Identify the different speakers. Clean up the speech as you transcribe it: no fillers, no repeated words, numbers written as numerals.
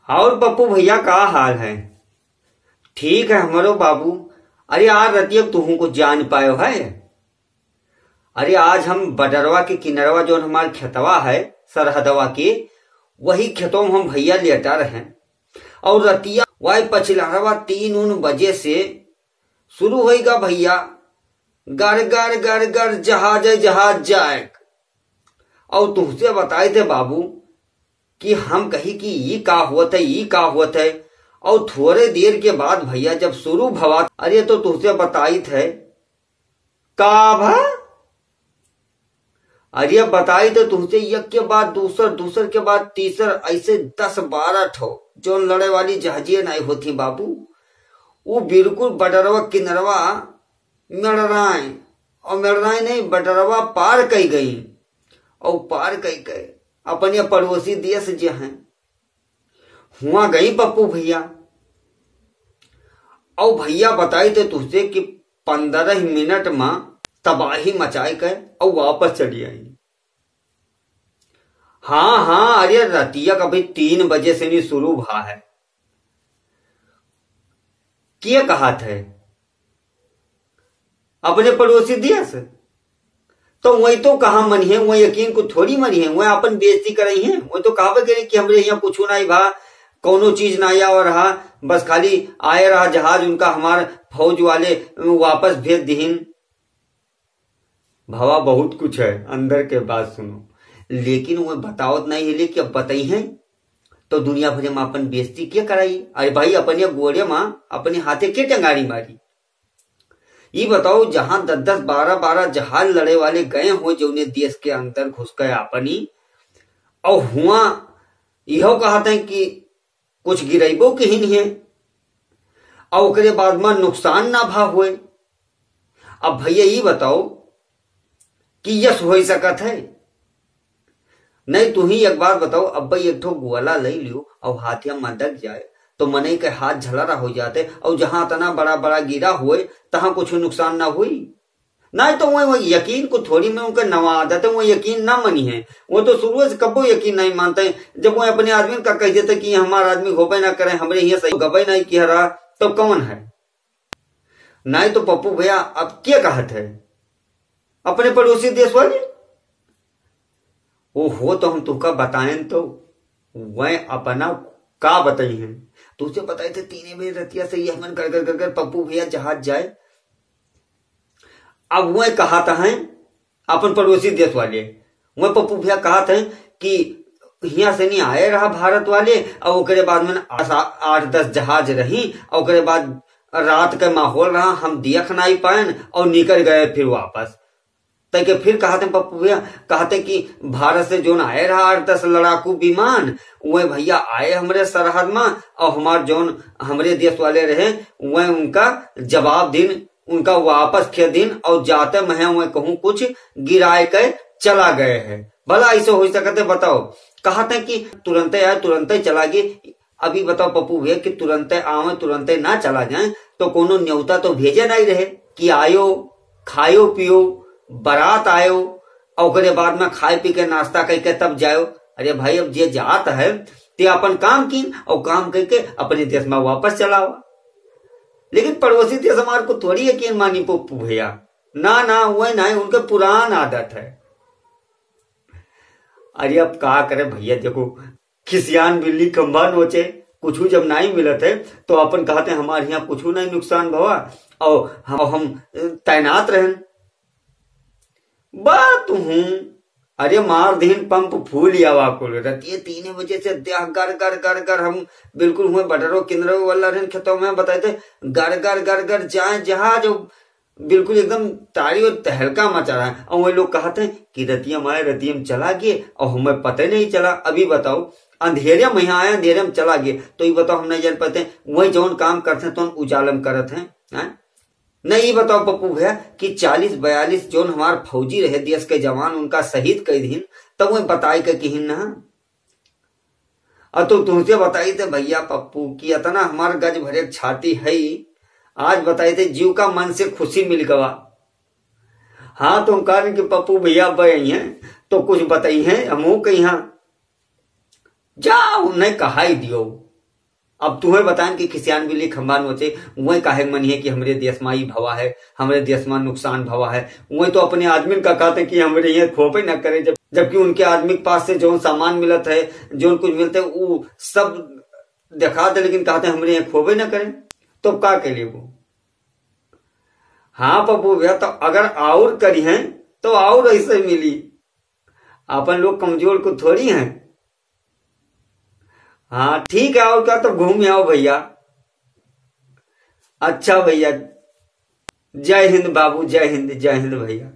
Speaker 1: और पप्पू भैया का हाल है? ठीक है हमारो बाबू। अरे आज रतिया तुहू को जान पायो है। अरे आज हम बडरवा के किनरवा जो हमारे खेतवा है सरहदवा के, वही खेतों में हम भैया लेटा रहे और रतिया वही पछिलहरवा 3 बजे से शुरू होगा भैया, गर गर गर गर जहाज जहाज जाए। और तुझसे बताए थे बाबू कि हम कही कि ये का हुआ है और थोड़े देर के बाद भैया जब शुरू भवा, अरे तो तुझसे बताई थे का भा, अरे बताई तो तुझसे एक के बाद दूसर के बाद तीसर, ऐसे 10-12 ठो जो लड़े वाली जहाजियां नहीं होती बाबू, वो बिल्कुल बडरवा किनरवा मेड़राए नहीं बडरवा पार कई गई और पार कई गए अपने पड़ोसी देश जो हैं हुआ गई पप्पू भैया। और भैया बताई थे तुझसे कि 15 मिनट में तबाही मचाए गए और वापस चली आई। हाँ अरे रतिया का भाई 3 बजे से नहीं शुरू भा है। क्या कहा थे अपने पड़ोसी देश, तो वही तो कहा मनी है, वही यकीन को थोड़ी मनी है, वही अपन बेइज्जती कर रही है। वही तो कहा कि हमरे यहाँ कुछ नहीं भा, कोनो चीज ना आया और रहा, बस खाली आए रहा जहाज उनका, हमारे फौज वाले वापस भेज दीन। भवा बहुत कुछ है अंदर के बात सुनो, लेकिन वो बताओ नहीं है कि अब बताई है तो दुनिया भर में अपन बेइज्जती क्या कराई। अरे भाई अपने गोरे माँ अपने हाथे के टंगारी मारी। ये बताओ जहां 10-10 12-12 जहाज लड़े वाले गए हो जो उन्हें देश के अंदर घुस गए अपनी, और हुआ यह कहते हैं कि कुछ गिरेबो के ही नहीं है और उसके बाद में नुकसान ना भा हुए। अब भैया ये बताओ कि यस हो सकत है नहीं, तू ही एक बार बताओ। अब भाई एक ठो गोला ले लियो और हाथिया मदक जाए तो मने के हाथ झलरा हो जाते, और जहां तना बड़ा बड़ा गिरा हुए तहां कुछ नुकसान ना हुई। नहीं तो वो यकीन को थोड़ी में उनका नवा आदत है, वो यकीन ना मनी है। वो तो शुरू से कबो यकीन नहीं मानते। जब वो अपने आदमी का कह देते कि हमारा आदमी होबे ना करे, हमरे यहाँ सही गबे नहीं किया रहा, तो कौन है? नहीं तो पप्पू भैया अब क्या कहत है अपने पड़ोसी देश वाले? वो हो तो हम तुमका बताएं तो वह अपना का बताई है। तुझे बताए थे 3 बजे रतिया से यह मन कर पप्पू भैया जहाज जाए। अब वह कहा था है अपन पड़ोसी देश वाले, वह पप्पू भैया कहा था कि यहाँ से नहीं आए रहा भारत वाले, और उसके बाद में 8-10 जहाज रही, और उसके बाद रात का माहौल रहा, हम देख नहीं पाए और निकल गए फिर वापस। तक फिर कहते पप्पू भैया कहते कि भारत से जो आए रहा 8-10 लड़ाकू विमान, वह भैया आए हमारे सरहद में, और हमारे जोन हमारे देश वाले रहे वह उनका जवाब दिन, उनका वापस खे दिन, और जाते मैं वह कहूं कुछ गिराए के चला गए हैं। भला ऐसे हो सकते बताओ? कहते कि तुरंत आए तुरंत चला गए। अभी बताओ पप्पू भैया कि तुरंत आवे तुरंत ना चला जाए तो कोनो न्योता तो भेजे नहीं रहे कि आयो खायो पियो बारात आयो और उसके बाद में खाए पी के नाश्ता करके तब जाओ। अरे भाई अब जे जात है ते अपन काम की और काम करके अपने देश में वापस चलाओ। लेकिन पड़ोसी देश हमारे को थोड़ी यकीन मानी पप्पू भैया, ना वह नहीं, उनके पुरान आदत है। अरे अब का करे भैया, देखो खिसियान बिल्ली खंबा नोचे, कुछ जब नहीं मिलत है तो अपन कहते हमारे यहाँ कुछ नहीं नुकसान भवा और हम तैनात रहें। बात हूं अरे मार दिन पंप फूल आवा को रतिये 3 बजे से गर गर गर गर हम बिल्कुल हुए बटरो किंदरो वाला खेतों में बताए थे गर गर गर गर जाए जहाज बिल्कुल एकदम तारी और तहलका मचा रहा है। और वही लोग कहते हैं कि रतियम चला गए और हमें पता ही नहीं चला। अभी बताओ अंधेरे में यहाँ आया अंधेरे में चला गया तो ये बताओ हम नहीं जान पाते वही जौन काम करते तो उजालम करते हैं। नहीं बताओ पप्पू भैया कि 40-42 जोन हमारे फौजी रहे देश के जवान उनका शहीद कर दिन तब वो बताई के किन ना। तो तुमसे बताई थे भैया पप्पू कि इतना हमारे गज भरे छाती है, आज बताए थे जीव का मन से खुशी मिल गवा। हाँ तुम कह रहे कि पप्पू भैया बई हैं तो कुछ बताई हैं हम कहीं जाओ नहीं कहा ही दियो अब तुम्हें बताएं कि खिसियान बिल्ली खंबा नोचे, वही काहे मन है कि हमरे देश में ही भवा है, हमरे देश में नुकसान भवा है। वही तो अपने आदमी का कहते हैं कि हमरे यहाँ खोपे न करे, जबकि उनके आदमी के पास से जो सामान मिलत है, जो कुछ मिलते है, वो सब दिखा दे, लेकिन कहते हैं हमरे यहाँ खोपे न करें। तो क्या के लिए वो? हाँ पप्पू भैया, तो अगर और करी हैं तो और ऐसे मिली। अपन लोग कमजोर को थोड़ी हैं। हाँ ठीक है, और क्या, तो घूम आओ भैया। अच्छा भैया, जय हिंद बाबू, जय हिंद भैया।